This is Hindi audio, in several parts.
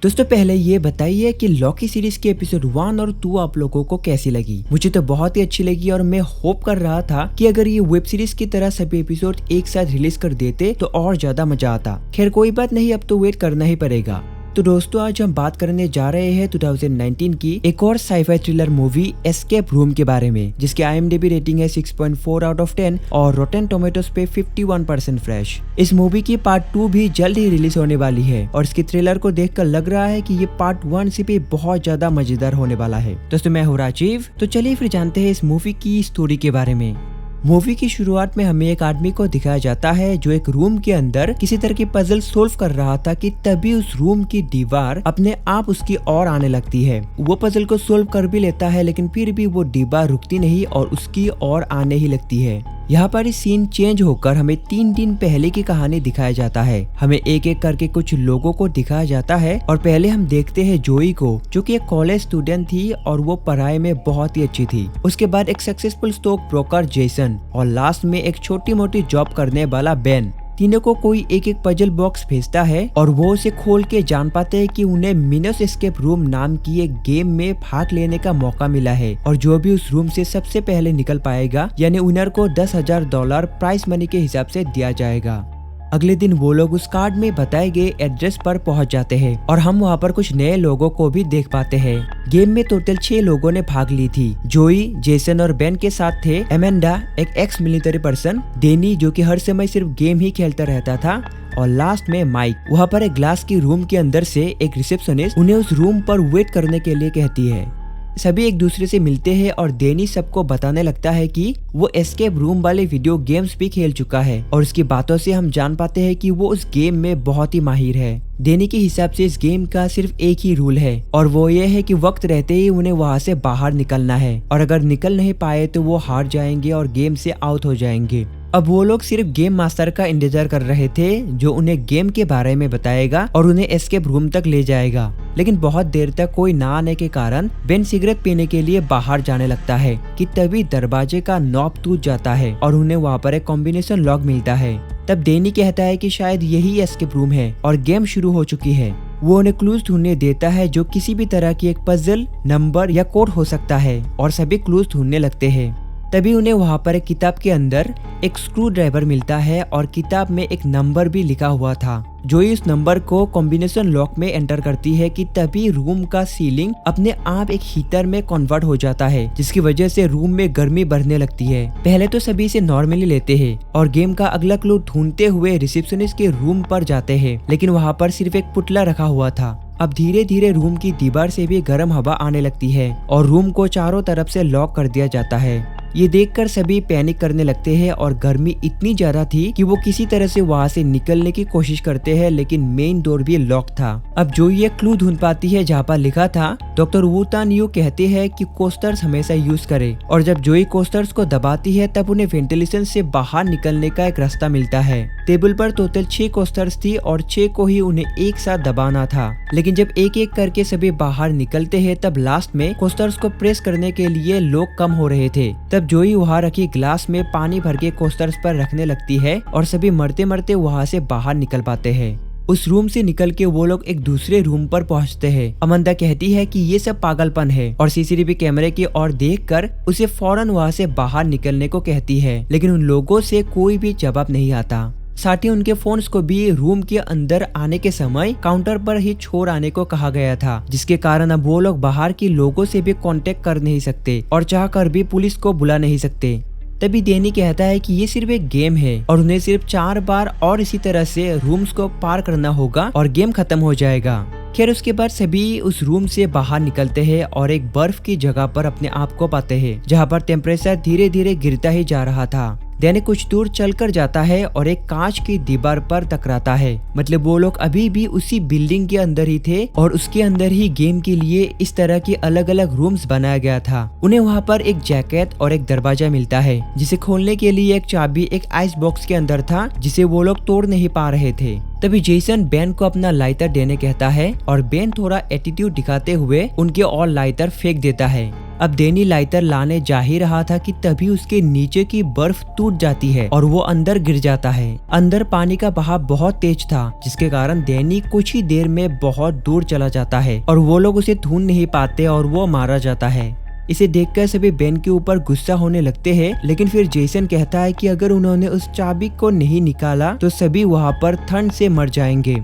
दोस्तों पहले ये बताइए कि लॉकी सीरीज के एपिसोड 1 और 2 आप लोगों को कैसी लगी। मुझे तो बहुत ही अच्छी लगी और मैं होप कर रहा था कि अगर ये वेब सीरीज की तरह सभी एपिसोड एक साथ रिलीज कर देते तो और ज्यादा मजा आता। खैर कोई बात नहीं, अब तो वेट करना ही पड़ेगा। तो दोस्तों आज हम बात करने जा रहे हैं 2019 की एक और sci fi thriller movie escape room के बारे में, जिसकी IMDb रेटिंग है 6.4 आउट ऑफ 10 और रोटेन टोमेटोज पे 51% फ्रेश। इस मूवी की पार्ट 2 भी जल्द ही रिलीज होने वाली है और इसकी ट्रेलर को देखकर लग रहा है कि ये पार्ट 1 से भी बहुत ज्यादा मजेदार होने वाला है। दोस्तों मैं हूँ राजीव, तो चलिए फिर जानते हैं इस मूवी की स्टोरी के बारे में। मूवी की शुरुआत में हमें एक आदमी को दिखाया जाता है जो एक रूम के अंदर किसी तरह की पजल सोल्व कर रहा था कि तभी उस रूम की दीवार अपने आप उसकी ओर आने लगती है। वो पजल को सोल्व कर भी लेता है लेकिन फिर भी वो दीवार रुकती नहीं और उसकी ओर आने ही लगती है। यहाँ पर इस सीन चेंज होकर हमें 3 दिन पहले की कहानी दिखाया जाता है। हमें एक एक करके कुछ लोगों को दिखाया जाता है और पहले हम देखते हैं जोई को, जो कि एक कॉलेज स्टूडेंट थी और वो पढ़ाई में बहुत ही अच्छी थी। उसके बाद एक सक्सेसफुल स्टॉक ब्रोकर जेसन और लास्ट में एक छोटी मोटी जॉब करने वाला बेन। तीनों को कोई एक एक पजल बॉक्स भेजता है और वो उसे खोल के जान पाते हैं कि उन्हें मिनस एस्केप रूम नाम की एक गेम में भाग लेने का मौका मिला है और जो भी उस रूम से सबसे पहले निकल पाएगा यानी विनर को $10,000 प्राइस मनी के हिसाब से दिया जाएगा। अगले दिन वो लोग उस कार्ड में बताए गए एड्रेस पर पहुंच जाते हैं और हम वहां पर कुछ नए लोगों को भी देख पाते हैं। गेम में टोटल 6 लोगों ने भाग ली थी। जोई, जेसन और बेन के साथ थे एमेंडा, एक एक्स मिलिट्री पर्सन, डेनी जो कि हर समय सिर्फ गेम ही खेलता रहता था, और लास्ट में माइक। वहाँ पर एक ग्लास की रूम के अंदर से एक रिसेप्शनिस्ट उन्हें उस रूम पर वेट करने के लिए कहती है। सभी एक दूसरे से मिलते हैं और डेनी सबको बताने लगता है कि वो एस्केप रूम वाले वीडियो गेम्स भी खेल चुका है और उसकी बातों से हम जान पाते हैं कि वो उस गेम में बहुत ही माहिर है। डेनी के हिसाब से इस गेम का सिर्फ एक ही रूल है और वो ये है कि वक्त रहते ही उन्हें वहाँ से बाहर निकलना है और अगर निकल नहीं पाए तो वो हार जाएंगे और गेम से आउट हो जाएंगे। अब वो लोग सिर्फ गेम मास्टर का इंतजार कर रहे थे जो उन्हें गेम के बारे में बताएगा और उन्हें एस्केप रूम तक ले जाएगा। लेकिन बहुत देर तक कोई ना आने के कारण बेन सिगरेट पीने के लिए बाहर जाने लगता है कि तभी दरवाजे का नॉब टूट जाता है और उन्हें वहाँ पर एक कॉम्बिनेशन लॉक मिलता है। तब डेनी कहता है कि शायद यही एस्केप रूम है और गेम शुरू हो चुकी है। वो उन्हें क्लूज ढूंढने देता है जो किसी भी तरह की एक पजल, नंबर या कोड हो सकता है और सभी क्लूज ढूंढने लगते हैं। तभी उन्हें वहाँ पर एक किताब के अंदर एक स्क्रू ड्राइवर मिलता है और किताब में एक नंबर भी लिखा हुआ था। जोई इस नंबर को कॉम्बिनेशन लॉक में एंटर करती है कि तभी रूम का सीलिंग अपने आप एक हीटर में कन्वर्ट हो जाता है, जिसकी वजह से रूम में गर्मी बढ़ने लगती है। पहले तो सभी इसे नॉर्मली लेते हैं और गेम का अगला क्लू ढूंढते हुए रिसेप्शनिस्ट के रूम पर जाते हैं, लेकिन वहाँ पर सिर्फ एक पुतला रखा हुआ था। अब धीरे धीरे रूम की दीवार से भी गर्म हवा आने लगती है और रूम को चारों तरफ से लॉक कर दिया जाता है। ये देखकर सभी पैनिक करने लगते हैं और गर्मी इतनी ज्यादा थी कि वो किसी तरह से वहाँ से निकलने की कोशिश करते हैं, लेकिन मेन डोर भी लॉक था। अब जो ये क्लू ढूंढ पाती है जहाँ पर लिखा था, डॉक्टर वू तान यू कहते हैं कि कोस्टर्स हमेशा यूज करे और जब जोई कोस्टर्स को दबाती है तब उन्हें वेंटिलेशन से बाहर निकलने का एक रास्ता मिलता है। टेबल पर टोटल 6 कोस्टर्स थी और 6 को ही उन्हें एक साथ दबाना था, लेकिन जब एक एक करके सभी बाहर निकलते हैं तब लास्ट में कोस्टर्स को प्रेस करने के लिए लोग कम हो रहे थे। तब जोई वहाँ रखी ग्लास में पानी भर के कोस्टर्स पर रखने लगती है और सभी मरते मरते वहाँ से बाहर निकल पाते हैं। उस रूम से निकल के वो लोग एक दूसरे रूम पर पहुंचते हैं। अमंदा कहती है कि ये सब पागलपन है और CCTV कैमरे की ओर देखकर उसे फौरन वहाँ से बाहर निकलने को कहती है, लेकिन उन लोगों से कोई भी जवाब नहीं आता। साथ ही उनके फोन्स को भी रूम के अंदर आने के समय काउंटर पर ही छोड़ आने को कहा गया था, जिसके कारण अब वो लोग बाहर के लोगों से भी कांटेक्ट कर नहीं सकते और चाहकर भी पुलिस को बुला नहीं सकते। तभी डेनी कहता है कि ये सिर्फ एक गेम है और उन्हें सिर्फ 4 बार और इसी तरह से रूम्स को पार करना होगा और गेम खत्म हो जाएगा। खैर उसके बाद सभी उस रूम से बाहर निकलते हैं और एक बर्फ की जगह पर अपने आप को पाते हैं, जहाँ पर टेम्परेचर धीरे धीरे गिरता ही जा रहा था। डेनी कुछ दूर चलकर जाता है और एक कांच की दीवार पर टकराता है। मतलब वो लोग अभी भी उसी बिल्डिंग के अंदर ही थे और उसके अंदर ही गेम के लिए इस तरह की अलग अलग रूम्स बनाया गया था। उन्हें वहाँ पर एक जैकेट और एक दरवाजा मिलता है, जिसे खोलने के लिए एक चाबी एक आइस बॉक्स के अंदर था, जिसे वो लोग तोड़ नहीं पा रहे थे। तभी जेसन बेन को अपना लाइटर देने कहता है और बेन थोड़ा एटीट्यूड दिखाते हुए उनके और लाइटर फेंक देता है। अब डेनी लाइटर लाने जा ही रहा था कि तभी उसके नीचे की बर्फ टूट जाती है और वो अंदर गिर जाता है। अंदर पानी का बहाव बहुत तेज था, जिसके कारण डेनी कुछ ही देर में बहुत दूर चला जाता है और वो लोग उसे ढूंढ नहीं पाते और वो मारा जाता है। इसे देखकर सभी बेन के ऊपर गुस्सा होने लगते हैं, लेकिन फिर जेसन कहता है कि अगर उन्होंने उस चाबी को नहीं निकाला तो सभी वहाँ पर ठंड से मर जाएंगे।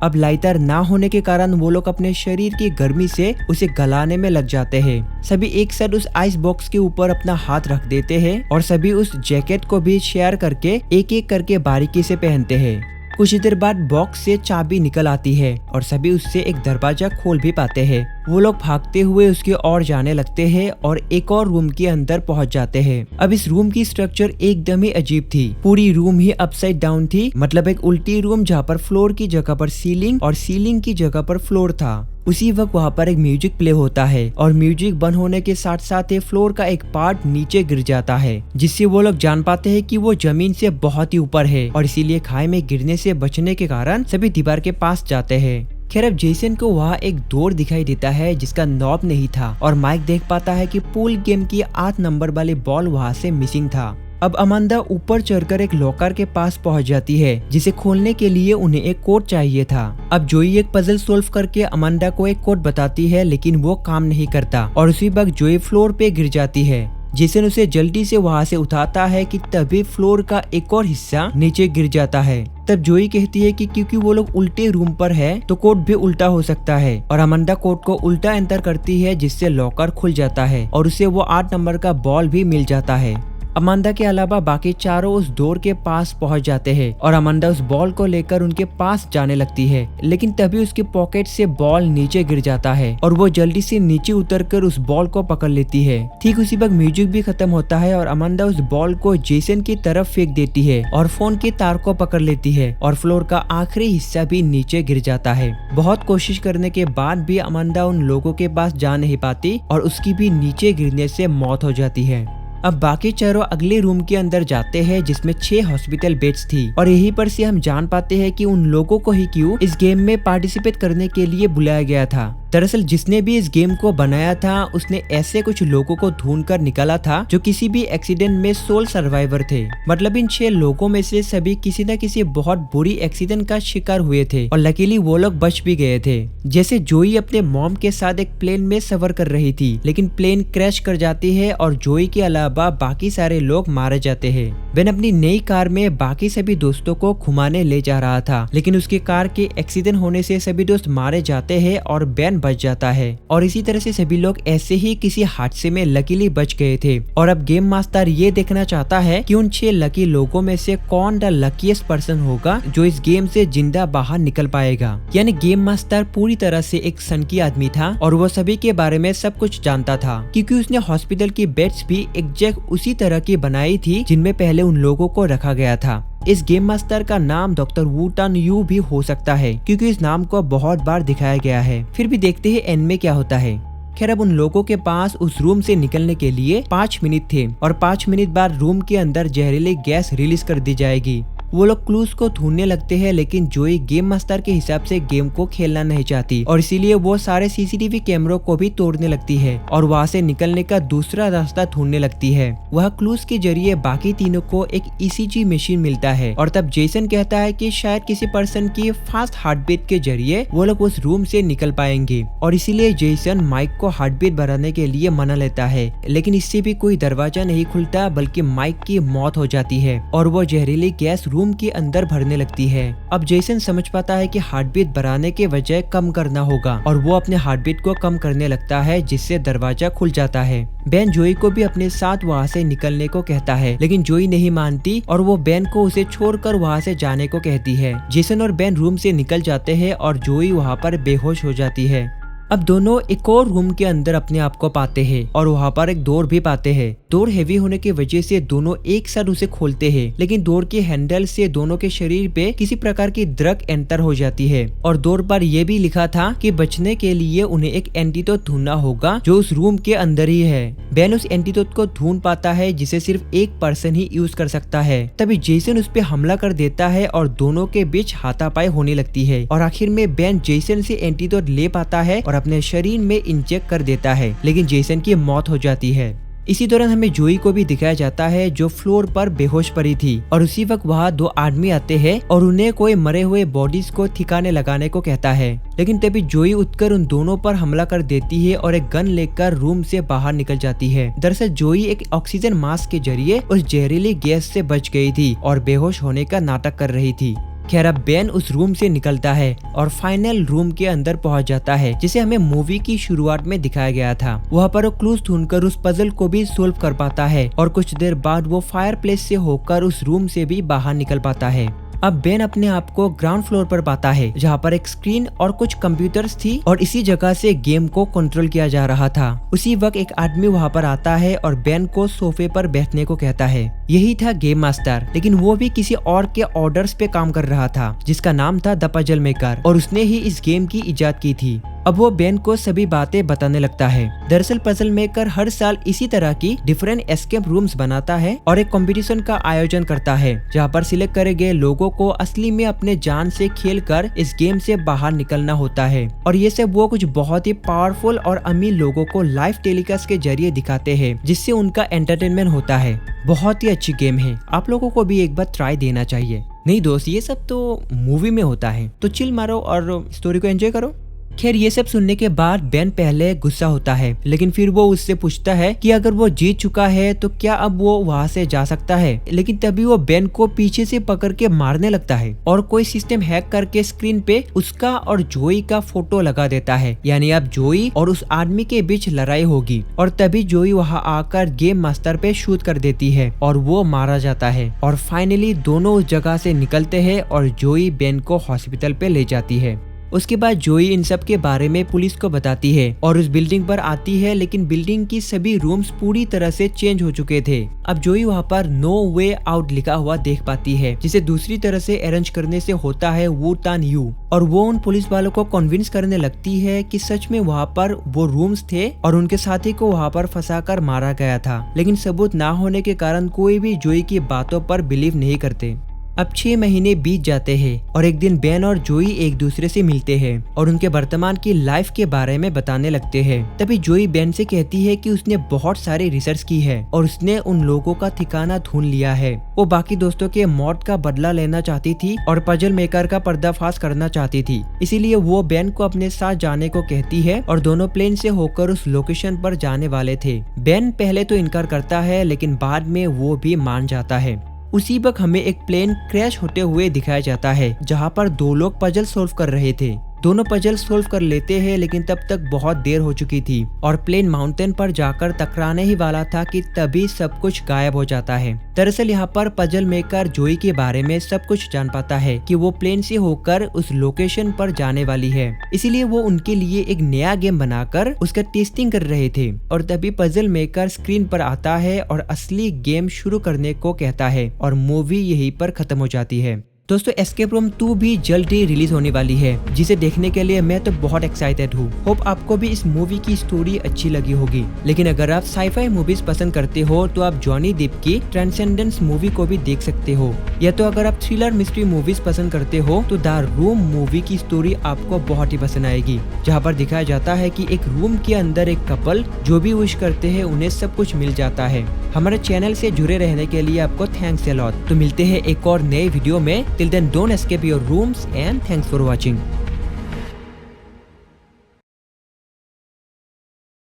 अब लाइटर ना होने के कारण वो लोग अपने शरीर की गर्मी से उसे गलाने में लग जाते हैं। सभी एक साथ उस आइस बॉक्स के ऊपर अपना हाथ रख देते हैं और सभी उस जैकेट को भी शेयर करके एक एक करके बारीकी से पहनते हैं। कुछ देर बाद बॉक्स से चाबी निकल आती है और सभी उससे एक दरवाजा खोल भी पाते हैं। वो लोग भागते हुए उसके ओर जाने लगते हैं और एक और रूम के अंदर पहुंच जाते हैं। अब इस रूम की स्ट्रक्चर एकदम ही अजीब थी। पूरी रूम ही अपसाइड डाउन थी, मतलब एक उल्टी रूम जहाँ पर फ्लोर की जगह पर सीलिंग और सीलिंग की जगह पर फ्लोर था। उसी वक्त वहाँ पर एक म्यूजिक प्ले होता है और म्यूजिक बंद होने के साथ साथ फ्लोर का एक पार्ट नीचे गिर जाता है, जिससे वो लोग जान पाते हैं कि वो जमीन से बहुत ही ऊपर है और इसीलिए खाई में गिरने से बचने के कारण सभी दीवार के पास जाते हैं। खैर अब जेसन को वहाँ एक डोर दिखाई देता है जिसका नॉब नहीं था और माइक देख पाता है कि पूल गेम की 8 नंबर वाली बॉल वहाँ से मिसिंग था। अब अमांडा ऊपर चढ़कर एक लॉकर के पास पहुंच जाती है, जिसे खोलने के लिए उन्हें एक कोड चाहिए था। अब जोई एक पजल सोल्व करके अमांडा को एक कोड बताती है, लेकिन वो काम नहीं करता और उसी वक्त जोई फ्लोर पे गिर जाती है। जेसन उसे जल्दी से वहाँ से उठाता है कि तभी फ्लोर का एक और हिस्सा नीचे गिर जाता है। तब जोई कहती है कि क्योंकि वो लोग उल्टे रूम पर है तो कोड भी उल्टा हो सकता है और अमांडा कोड को उल्टा एंटर करती है, जिससे लॉकर खुल जाता है और उसे वो 8 नंबर का बॉल भी मिल जाता है। अमांडा के अलावा बाकी चारों उस डोर के पास पहुंच जाते हैं और अमांडा उस बॉल को लेकर उनके पास जाने लगती है, लेकिन तभी उसके पॉकेट से बॉल नीचे गिर जाता है और वो जल्दी से नीचे उतरकर उस बॉल को पकड़ लेती है। ठीक उसी वक्त म्यूजिक भी खत्म होता है और अमांडा उस बॉल को जेसन की तरफ फेंक देती है और फोन के तार को पकड़ लेती है और फ्लोर का आखिरी हिस्सा भी नीचे गिर जाता है। बहुत कोशिश करने के बाद भी अमांडा उन लोगों के पास जा नहीं पाती और उसकी भी नीचे गिरने से मौत हो जाती है। अब बाकी चारों अगले रूम के अंदर जाते हैं जिसमें 6 हॉस्पिटल बेड्स थी और यहीं पर से हम जान पाते हैं कि उन लोगों को ही क्यों इस गेम में पार्टिसिपेट करने के लिए बुलाया गया था। दरअसल जिसने भी इस गेम को बनाया था उसने ऐसे कुछ लोगों को ढूंढ कर निकाला था जो किसी भी एक्सीडेंट में सोल सर्वाइवर थे। मतलब इन 6 लोगों में से सभी किसी न किसी बहुत बुरी एक्सीडेंट का शिकार हुए थे और लकीली वो लोग बच भी गए थे। जैसे जोई अपने मॉम के साथ एक प्लेन में सफर कर रही थी, लेकिन प्लेन क्रैश कर जाती है और जोई के अलावा बाकी सारे लोग मारे जाते हैं। बेन अपनी नई कार में बाकी सभी दोस्तों को घुमाने ले जा रहा था, लेकिन उसकी कार के एक्सीडेंट होने से सभी दोस्त मारे जाते हैं और बेन बच जाता है। और इसी तरह से सभी लोग ऐसे ही किसी हादसे में लकीली बच गए थे। और अब गेम मास्टर ये देखना चाहता है कि उन 6 लकी लोगों में से कौन द लकीएस्ट पर्सन होगा जो इस गेम से जिंदा बाहर निकल पाएगा। यानी गेम मास्टर पूरी तरह से एक सनकी आदमी था और वो सभी के बारे में सब कुछ जानता था, क्योंकि उसने हॉस्पिटल की बेड्स भी एग्जैक्ट उसी तरह की बनाई थी जिनमें पहले उन लोगों को रखा गया था। इस गेम मास्टर का नाम डॉक्टर वू टान यू भी हो सकता है, क्योंकि इस नाम को बहुत बार दिखाया गया है। फिर भी देखते हैं एंड में क्या होता है। खैर अब उन लोगों के पास उस रूम से निकलने के लिए 5 मिनट थे और 5 मिनट बाद रूम के अंदर जहरीली गैस रिलीज कर दी जाएगी। वो लोग क्लूज को ढूंढने लगते हैं, लेकिन जोई गेम मास्टर के हिसाब से गेम को खेलना नहीं चाहती और इसीलिए वो सारे सीसीटीवी कैमरों को भी तोड़ने लगती है और वहाँ से निकलने का दूसरा रास्ता ढूंढने लगती है। वह क्लूज के जरिए बाकी तीनों को एक ईसीजी मशीन मिलता है और तब जेसन कहता है कि शायद किसी पर्सन की फास्ट हार्ट बीट के जरिए वो लोग उस रूम से निकल पाएंगे और इसीलिए जेसन माइक को हार्ट बीट बढ़ाने के लिए मना लेता है, लेकिन इससे भी कोई दरवाजा नहीं खुलता बल्कि माइक की मौत हो जाती है और वो जहरीली गैस रूम के अंदर भरने लगती है। अब जेसन समझ पाता है कि हार्ट बीट बढ़ाने के बजाय कम करना होगा और वो अपने हार्ट बीट को कम करने लगता है, जिससे दरवाजा खुल जाता है। बेन जोई को भी अपने साथ वहाँ से निकलने को कहता है, लेकिन जोई नहीं मानती और वो बेन को उसे छोड़कर वहाँ से जाने को कहती है। जेसन और बेन रूम से निकल जाते हैं और जोई वहाँ पर बेहोश हो जाती है। अब दोनों एक और रूम के अंदर अपने आप को पाते हैं और वहाँ पर एक डोर भी पाते हैं। डोर हेवी होने की वजह से दोनों एक साथ उसे खोलते हैं, लेकिन डोर के हैंडल से दोनों के शरीर पे किसी प्रकार की ड्रग एंटर हो जाती है और डोर पर यह भी लिखा था कि बचने के लिए उन्हें एक एंटीडोट ढूंढना होगा जो उस रूम के अंदर ही है। बेन उस एंटीडोट को ढूंढ पाता है जिसे सिर्फ एक पर्सन ही यूज कर सकता है। तभी जेसन उस पे हमला कर देता है और दोनों के बीच हाथापाई होने लगती है और आखिर में बेन जेसन से एंटीडोट ले पाता है और अपने शरीर में इंजेक्ट कर देता है, लेकिन जेसन की मौत हो जाती है। इसी दौरान हमें जोई को भी दिखाया जाता है जो फ्लोर पर बेहोश पड़ी थी और उसी वक्त वहाँ दो आदमी आते हैं और उन्हें कोई मरे हुए बॉडीज को ठिकाने लगाने को कहता है, लेकिन तभी जोई उठकर उन दोनों पर हमला कर देती है और एक गन लेकर रूम से बाहर निकल जाती है। दरअसल जोई एक ऑक्सीजन मास्क के जरिए उस जहरीली गैस से बच गई थी और बेहोश होने का नाटक कर रही थी। खैर अब बेन उस रूम से निकलता है और फाइनल रूम के अंदर पहुंच जाता है जिसे हमें मूवी की शुरुआत में दिखाया गया था। वहाँ पर वो क्लूज ढूंढकर उस पजल को भी सोल्व कर पाता है और कुछ देर बाद वो फायर प्लेस से होकर उस रूम से भी बाहर निकल पाता है। अब बेन अपने आप को ग्राउंड फ्लोर पर पाता है जहाँ पर एक स्क्रीन और कुछ कंप्यूटर्स थी और इसी जगह से गेम को कंट्रोल किया जा रहा था। उसी वक्त एक आदमी वहाँ पर आता है और बेन को सोफे पर बैठने को कहता है। यही था गेम मास्टर, लेकिन वो भी किसी और के ऑर्डर्स पे काम कर रहा था जिसका नाम था द पजल मेकर और उसने ही इस गेम की इजाद की थी। अब वो बेन को सभी बातें बताने लगता है। दरअसल पजल मेकर हर साल इसी तरह की डिफरेंट एस्केप रूम्स बनाता है और एक कंपटीशन का आयोजन करता है जहाँ पर सिलेक्ट करे गए लोगों को असली में अपने जान से खेलकर इस गेम से बाहर निकलना होता है और ये सब वो कुछ बहुत ही पावरफुल और अमीर लोगों को लाइव टेलीकास्ट के जरिए दिखाते हैं जिससे उनका एंटरटेनमेंट होता है। बहुत ही अच्छी गेम है, आप लोगों को भी एक बार ट्राई देना चाहिए। नहीं दोस्त, ये सब तो मूवी में होता है, तो चिल मारो और स्टोरी को एंजॉय करो। खैर ये सब सुनने के बाद बेन पहले गुस्सा होता है, लेकिन फिर वो उससे पूछता है कि अगर वो जीत चुका है तो क्या अब वो वहाँ से जा सकता है। लेकिन तभी वो बेन को पीछे से पकड़ के मारने लगता है और कोई सिस्टम हैक करके स्क्रीन पे उसका और जोई का फोटो लगा देता है, यानी अब जोई और उस आदमी के बीच लड़ाई होगी। और तभी जोई वहाँ आकर गेम मास्टर पे शूट कर देती है और वो मारा जाता है और फाइनली दोनों उस जगह से निकलते हैं और जोई बेन को हॉस्पिटल पे ले जाती है। उसके बाद जोई इन सब के बारे में पुलिस को बताती है और उस बिल्डिंग पर आती है, लेकिन बिल्डिंग की सभी रूम्स पूरी तरह से चेंज हो चुके थे। अब जोई वहाँ पर नो वे आउट लिखा हुआ देख पाती है जिसे दूसरी तरह से अरेंज करने से होता है वू टान यू, और वो उन पुलिस वालों को कन्विंस करने लगती है कि सच में वहाँ पर वो रूम्स थे और उनके साथी को वहाँ पर फंसाकर मारा गया था। लेकिन सबूत ना होने के कारण कोई भी जोई की बातों पर बिलीव नहीं करते। अब 6 महीने बीत जाते हैं और एक दिन बेन और जोई एक दूसरे से मिलते हैं और उनके वर्तमान की लाइफ के बारे में बताने लगते हैं। तभी जोई बेन से कहती है कि उसने बहुत सारी रिसर्च की है और उसने उन लोगों का ठिकाना ढूंढ लिया है। वो बाकी दोस्तों के मौत का बदला लेना चाहती थी और पजल मेकर का पर्दाफाश करना चाहती थी, इसीलिए वो बेन को अपने साथ जाने को कहती है और दोनों प्लेन से होकर उस लोकेशन पर जाने वाले थे। बेन पहले तो इनकार करता है, लेकिन बाद में वो भी मान जाता है। उसी वक्त हमें एक प्लेन क्रैश होते हुए दिखाया जाता है जहाँ पर 2 लोग पजल सोल्व कर रहे थे। दोनों पजल सोल्व कर लेते हैं, लेकिन तब तक बहुत देर हो चुकी थी और प्लेन माउंटेन पर जाकर टकराने ही वाला था कि तभी सब कुछ गायब हो जाता है। दरअसल यहाँ पर पजल मेकर जोई के बारे में सब कुछ जान पाता है कि वो प्लेन से होकर उस लोकेशन पर जाने वाली है, इसीलिए वो उनके लिए एक नया गेम बनाकर उसका टेस्टिंग कर रहे थे। और तभी पजल मेकर स्क्रीन पर आता है और असली गेम शुरू करने को कहता है और मूवी यहीं पर खत्म हो जाती है। दोस्तों एस्केप रूम 2 भी जल्द ही रिलीज होने वाली है, जिसे देखने के लिए मैं तो बहुत एक्साइटेड हूँ। होप आपको भी इस मूवी की स्टोरी अच्छी लगी होगी। लेकिन अगर आप साईफाई मूवीज पसंद करते हो तो आप जॉनी डिप की ट्रांसेंडेंस मूवी को भी देख सकते हो, या तो अगर आप थ्रिलर मिस्ट्री मूवीज पसंद करते हो तो द रूम मूवी की स्टोरी आपको बहुत ही पसंद आएगी, जहाँ पर दिखाया जाता है कि एक रूम के अंदर एक कपल जो भी विश करते हैं उन्हें सब कुछ मिल जाता है। हमारे चैनल से जुड़े रहने के लिए आपको थैंक्स अ लॉट। तो मिलते हैं एक और नए वीडियो में। Till then, don't escape your rooms and thanks for watching.